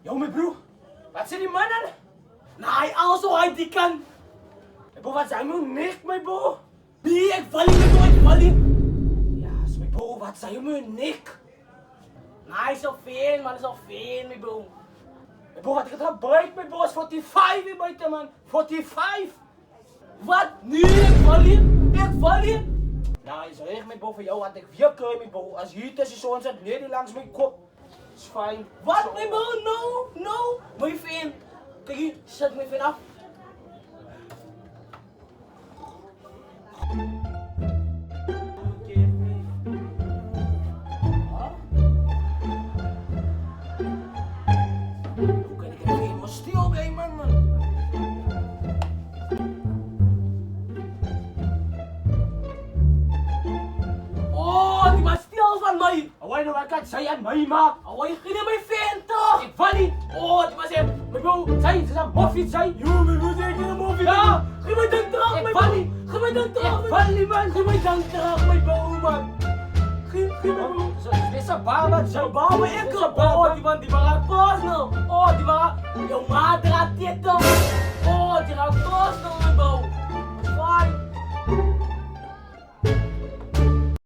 Jo, mijn broer. Wat zijn die mannen? Nee, also hij die kan. Bro, wat zijn we niet, mijn bro? Nee, ik val niet, mijn bro, ik val niet. Ja, mijn bro, wat zijn we niet? Nee, is al veel, man, is al veel, mijn bro. Mijn bro, wat ik het buiten, mijn bro, is 45 hier buiten, man. 45. Wat? Nee, ik val niet. Ik val niet. Nou, is recht, mijn bro, voor jou had ik 4 keer, mijn bro. Als hier tussen zo'n zit, nee, die langs mijn kop. Is fijn. Wat, mijn bro? No. Mijn vriend. Kijk hier, zet mijn vriend af. Hoe kan ik er helemaal stil bij, man? Oh, die was stil van mij. Awai, nou kan zij aan mij maken. Awai, ging naar mijn vent toch? Ik val niet. Oh, die was hem. Mijn bro, zij, ze zijn moffie, zij. Yo, mijn bro, zij, een moffie. Ja, geef mij dan terug, mijn bro. Ik val niet. Geef mij dan terug. Ik val niet, man. Geef mij dan terug, mijn bro, man. Geef me, bro. Dit is een baba, dit is een baba. Ik een baba. Oh, die man, die waren pas nou. Oh, die waren... Yo, madre, dit toch.